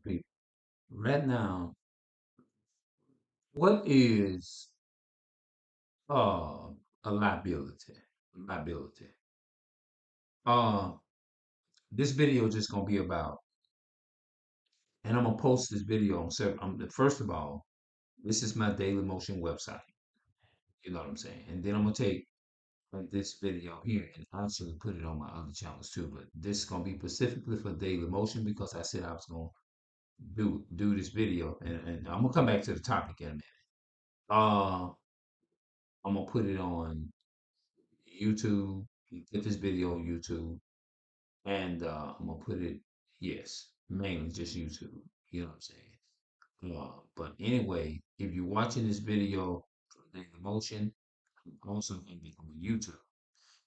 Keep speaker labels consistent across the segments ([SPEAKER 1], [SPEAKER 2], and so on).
[SPEAKER 1] people. Right now, what is uh a liability? Liability. Uh, this video just gonna be about, and I'm gonna post this video on several. First of all, this is my Daily Motion website. You know what I'm saying? And then I'm gonna take this video here and actually put it on my other channels too. But this is gonna be specifically for Daily Motion because I said I was gonna do this video, and I'm gonna come back to the topic in a minute. Uh, I'm gonna put it on YouTube. Get this video on YouTube, and I'm gonna put it, yes, mainly just YouTube. You know what I'm saying? But anyway, if you're watching this video from Daily Motion, I'm also gonna be on YouTube.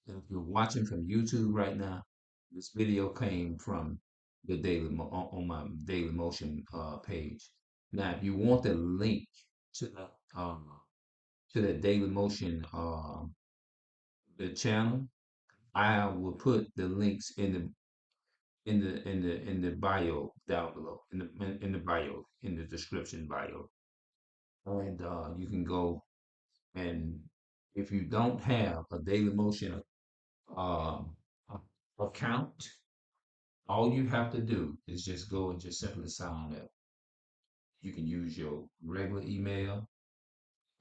[SPEAKER 1] And if you're watching from YouTube right now, this video came from the on my Daily Motion page. Now, if you want the link to the Daily Motion the channel, I will put the links in the bio down below, in the bio, in the description bio, and you can go, and if you don't have a Daily Motion um, account, all you have to do is just go and just simply sign up. You can use your regular email,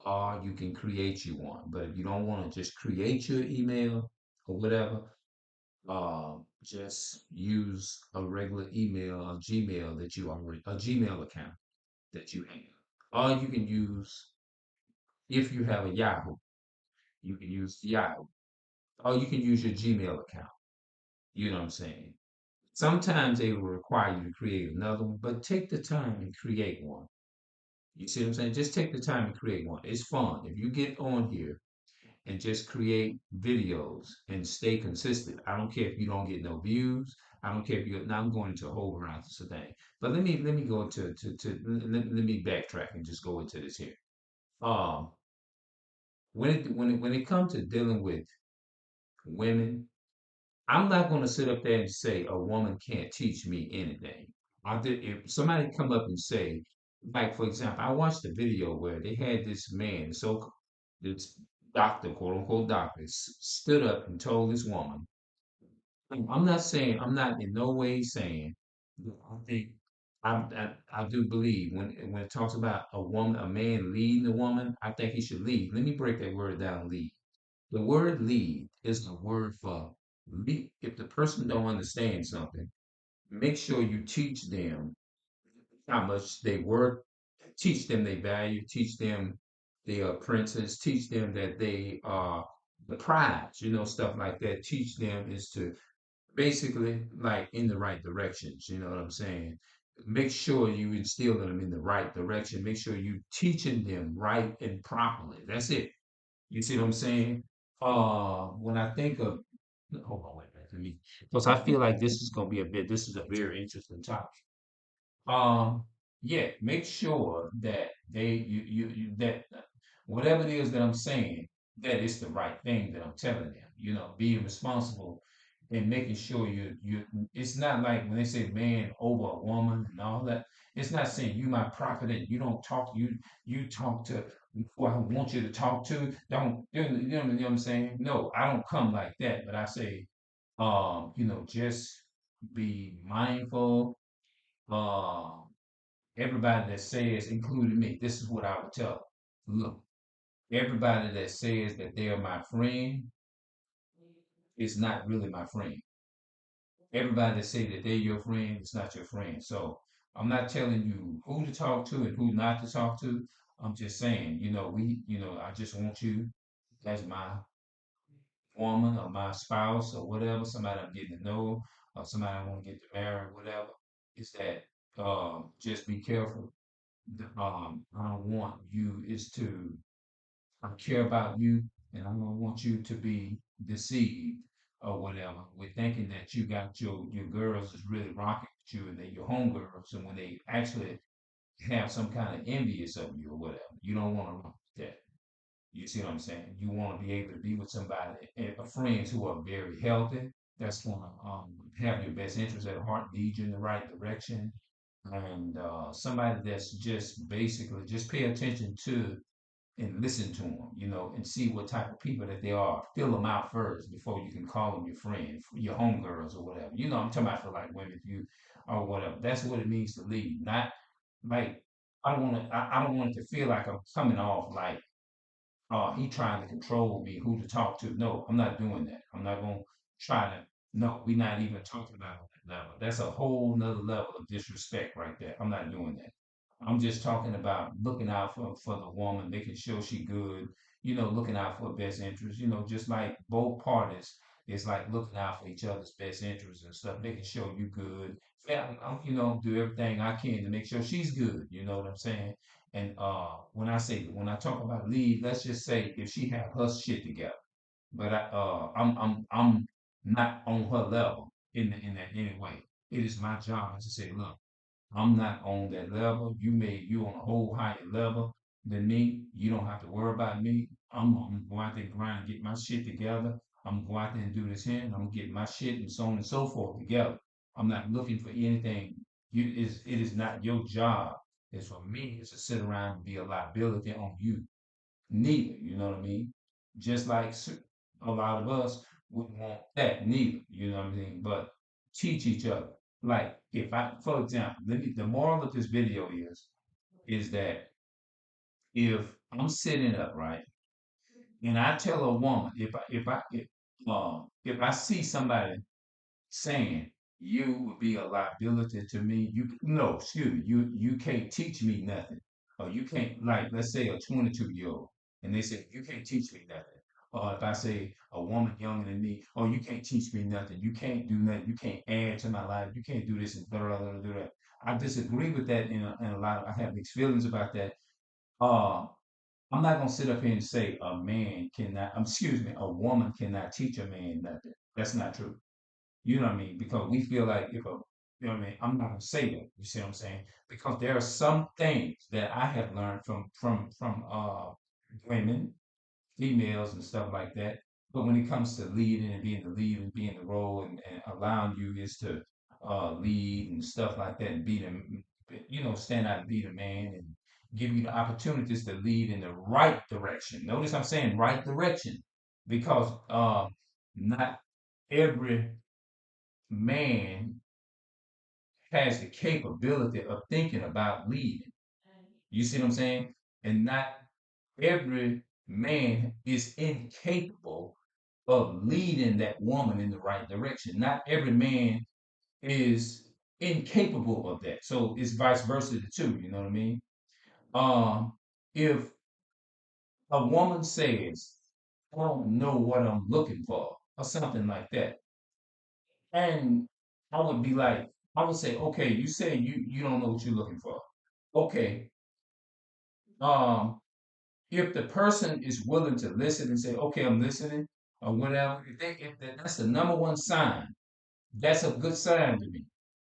[SPEAKER 1] or you can create you one. But if you don't want to just create your email or whatever, just use a regular email, a Gmail that you already, a Gmail account that you have. Or you can use, if you have a Yahoo, you can use Yahoo. Or you can use your Gmail account. You know what I'm saying? Sometimes they will require you to create another one, but take the time and create one. You see what I'm saying? Just take the time and create one. It's fun. If you get on here and just create videos and stay consistent, I don't care if you don't get no views. I don't care if you. Now I'm going into a whole variety of things. But let me go let me backtrack and just go into this here. Um, when it comes to dealing with women, I'm not going to sit up there and say a woman can't teach me anything. If somebody come up and say, like for example, I watched a video where they had this man, so this doctor, quote unquote doctor, stood up and told this woman. I'm not saying, I'm not in no way saying, I think I do believe when it talks about a woman, a man leading a woman, I think he should lead. Let me break that word down, lead. The word lead is the word for lead. If the person don't understand something, make sure you teach them how much they work, teach them their value, teach them they are princes, teach them that they are the prize, stuff like that. Teach them is to basically like in the right directions, you know what I'm saying? Make sure you instill them in the right direction. Make sure you teaching them right and properly. That's it. You see what I'm saying? When I think of, hold on, wait a minute, because I feel like this is gonna be this is a very interesting topic. Um, yeah, make sure that that whatever it is that I'm saying, that it's the right thing that I'm telling them. Being responsible and making sure it's not like when they say man over a woman and all that. It's not saying you my prophet and you don't talk, you talk to who I want you to talk to. Don't you know what I'm saying? No, I don't come like that, but I say, just be mindful. Um, Everybody that says, including me, this is what I would tell them. Look, everybody that says that they are my friend is not really my friend. Everybody that say that they're your friend is not your friend. So I'm not telling you who to talk to and who not to talk to. I'm just saying, I just want you as my woman or my spouse or whatever, somebody I'm getting to know or somebody I want to get to marry, whatever. Is that just be careful. I don't want you is to I care about you and I don't want you to be deceived or whatever. We're thinking that you got your girls is really rocking with you and they're your homegirls, and when they actually have some kind of envious of you or whatever, you don't want to rock with that. You see what I'm saying? You want to be able to be with somebody, friends who are very healthy. That's going to have your best interest at heart, lead you in the right direction, and somebody that's just basically just pay attention to and listen to them, and see what type of people that they are. Fill them out first before you can call them your friend, your homegirls or whatever. I'm talking about for like women, if you or whatever. That's what it means to lead. Not like I don't want it to feel like I'm coming off like he trying to control me, who to talk to. No, I'm not doing that. I'm not gonna try to. No, we're not even talking about that level. That's a whole nother level of disrespect right there. I'm not doing that. I'm just talking about looking out for the woman, making sure she good, looking out for her best interest, just like both parties is like looking out for each other's best interests and stuff, making sure you good. Yeah, do everything I can to make sure she's good. You know what I'm saying? And when I talk about lead, let's just say if she have her shit together, but I'm not on her level in that any way. It is my job to say, look, I'm not on that level. You on a whole higher level than me. You don't have to worry about me. I'm going out there and grind and get my shit together. I'm going out there and do this here, and I'm gonna get my shit and so on and so forth together. I'm not looking for anything. It is not your job. It's for me. It's to sit around and be a liability on you. Neither, you know what I mean? Just like a lot of us wouldn't want that, neither, you know what I mean? But teach each other. Like if for example, the moral of this video is that if I'm sitting up, right, and I tell a woman, if I see somebody saying you would be a liability to me. No, excuse me, you can't teach me nothing. Or you can't, like, let's say a 22-year-old, and they say you can't teach me nothing. Or if I say a woman younger than me, oh, you can't teach me nothing. You can't do nothing. You can't add to my life. You can't do this and blah, blah, blah, blah, blah. I disagree with that in a lot of, I have mixed feelings about that. Uh, I'm not gonna sit up here and say a man cannot, excuse me, a woman cannot teach a man nothing. That's not true. You know what I mean? Because we feel like if a, you know what I mean? I'm not gonna say that. You see what I'm saying? Because there are some things that I have learned from women, females, and stuff like that. But when it comes to leading and being the lead and being the role and allowing you is to lead and stuff like that and be the, stand out and be the man and give you the opportunities to lead in the right direction. Notice I'm saying right direction because not every man has the capability of thinking about leading. You see what I'm saying? And not every man is incapable of leading that woman in the right direction. Not every man is incapable of that. So it's vice versa the two, you know what I mean? Um, if a woman says, I don't know what I'm looking for, or something like that, and I would be like, I would say, okay, you say you don't know what you're looking for. Okay. Um, if the person is willing to listen and say, okay, I'm listening, or whatever, that's the number one sign. That's a good sign to me.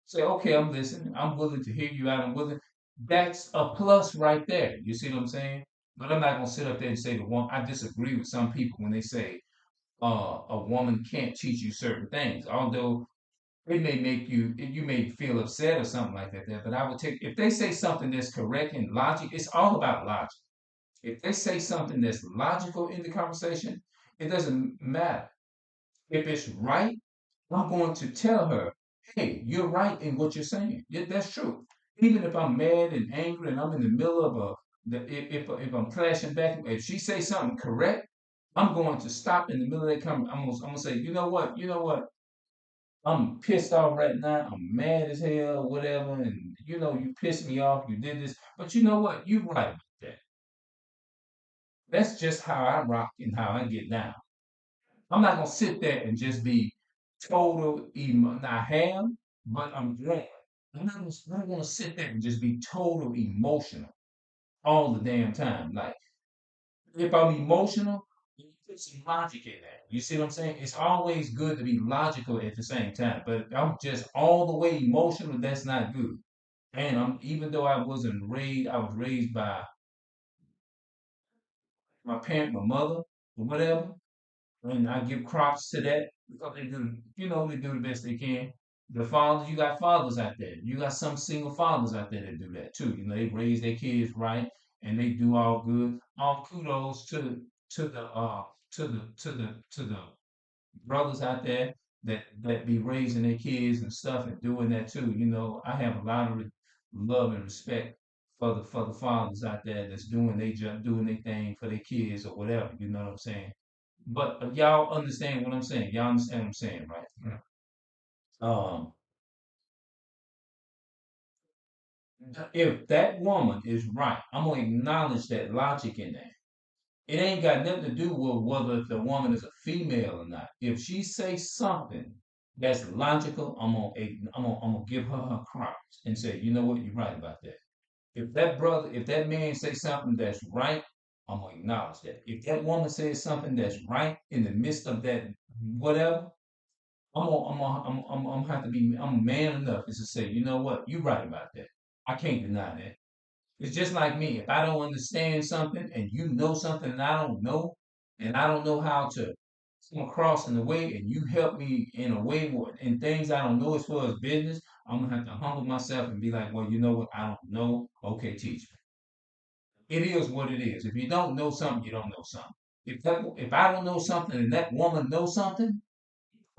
[SPEAKER 1] Say, okay, I'm listening. I'm willing to hear you out. I'm willing. That's a plus right there. You see what I'm saying? But I'm not gonna sit up there and say the one. I disagree with some people when they say a woman can't teach you certain things. Although it may make you may feel upset or something like that there, but I would take if they say something that's correct and logic, it's all about logic. If they say something that's logical in the conversation, it doesn't matter. If it's right, I'm going to tell her, hey, you're right in what you're saying. Yeah, that's true. Even if I'm mad and angry and I'm in the middle of if I'm clashing back, if she say something correct, I'm going to stop in the middle of that conversation. I'm gonna say, you know what, I'm pissed off right now. I'm mad as hell, whatever. And you pissed me off. You did this, but you know what? You right about that. That's just how I rock and how I get down. I'm not gonna sit there and just be total emo. I am, but I'm growing. I'm not gonna sit there and just be total emotional all the damn time. Like if I'm emotional, put some logic in that. You see what I'm saying? It's always good to be logical at the same time. But if I'm just all the way emotional, that's not good. And even though I was raised by my parent, my mother, or whatever, and I give props to that because they do the best they can. The fathers, you got fathers out there. You got some single fathers out there that do that too. You know, they raise their kids right and they do all good. All kudos to the to the brothers out there that be raising their kids and stuff and doing that too. You know, I have a lot of love and respect for the fathers out there that's doing they just doing their thing for their kids or whatever. You know what I'm saying? But y'all understand what I'm saying. Y'all understand what I'm saying, right? Yeah. Um, if that woman is right, I'm gonna acknowledge that logic in that. It ain't got nothing to do with whether the woman is a female or not. If she says something that's logical, I'm gonna give her props and say, you know what, you're right about that. If that man says something that's right, I'm gonna acknowledge that. If that woman says something that's right in the midst of that whatever, I'm have to be, I'm man enough is to say, you know what, you're right about that. I can't deny that. It's just like me. If I don't understand something and you know something and I don't know, and I don't know how to come across in a way, and you help me in a way in things I don't know as far as business, I'm gonna have to humble myself and be like, well, you know what? I don't know. Okay, teach me. It is what it is. If you don't know something, you don't know something. If I don't know something and that woman knows something,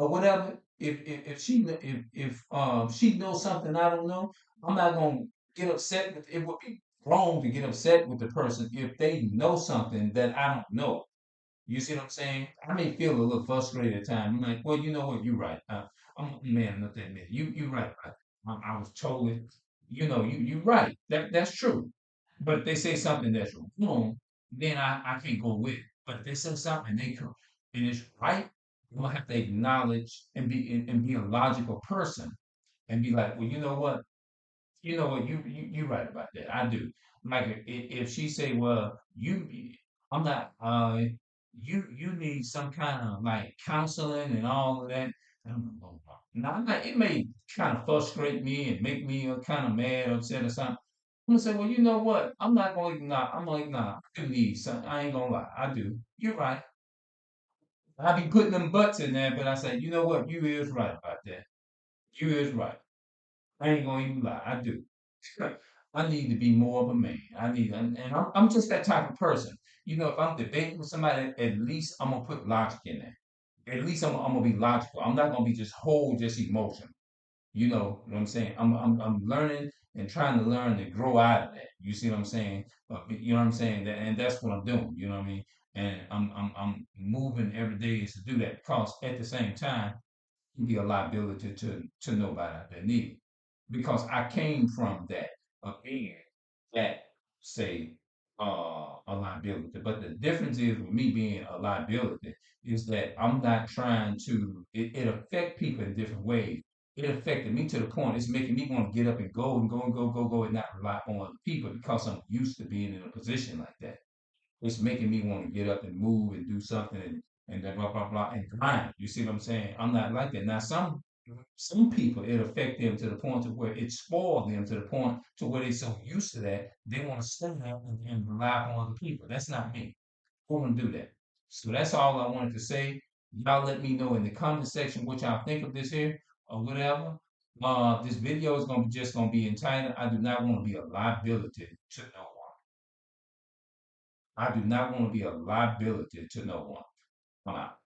[SPEAKER 1] or whatever, if she knows something I don't know, I'm not gonna get upset with it. Would be wrong to get upset with the person if they know something that I don't know. You see what I'm saying? I may feel a little frustrated at times. I'm like, well, you know what? You're right. I'm man enough to admit you right. I was totally, you right. That's true. But if they say something that's wrong, then I can't go with it. But if they say something and it's right, I'm gonna have to acknowledge and be a logical person and be like, well, you know what, you right about that. I do. Like if she say, well, I'm not. You need some kind of like counseling and all of that. And I'm like, oh, wow. Now it may kind of frustrate me and make me kind of mad, upset or something. I'm gonna say, well, you know what? I'm gonna ignore. I do need something. I ain't gonna lie. I do. You're right. I be putting them butts in there, but I say, you know what? You is right about that. You is right. I ain't gonna even lie. I do. I need to be more of a man. And I'm just that type of person. You know, if I'm debating with somebody, at least I'm gonna put logic in there. At least I'm gonna be logical. I'm not gonna be just emotion. You know what I'm saying? I'm learning and trying to learn to grow out of that. You see what I'm saying? You know what I'm saying? And that's what I'm doing. You know what I mean? And I'm moving every day is to do that because at the same time be a liability to nobody out there neither. Because I came from that being that say a liability. But the difference is with me being a liability is that I'm not trying to it affect people in different ways. It affected me to the point it's making me want to get up and go and go and go, go, go and not rely on other people because I'm used to being in a position like that. It's making me want to get up and move and do something and then blah blah blah and grind. You see what I'm saying? I'm not like that. Now some people it affect them to the point to where it spoiled them to the point to where they're so used to that they want to stand up and rely on other people. That's not me. I want to do that. So that's all I wanted to say. Y'all let me know in the comment section what y'all think of this here or whatever. This video is gonna be entitled "I do not want to be a liability to no one." I do not want to be a liability to no one. I'm out.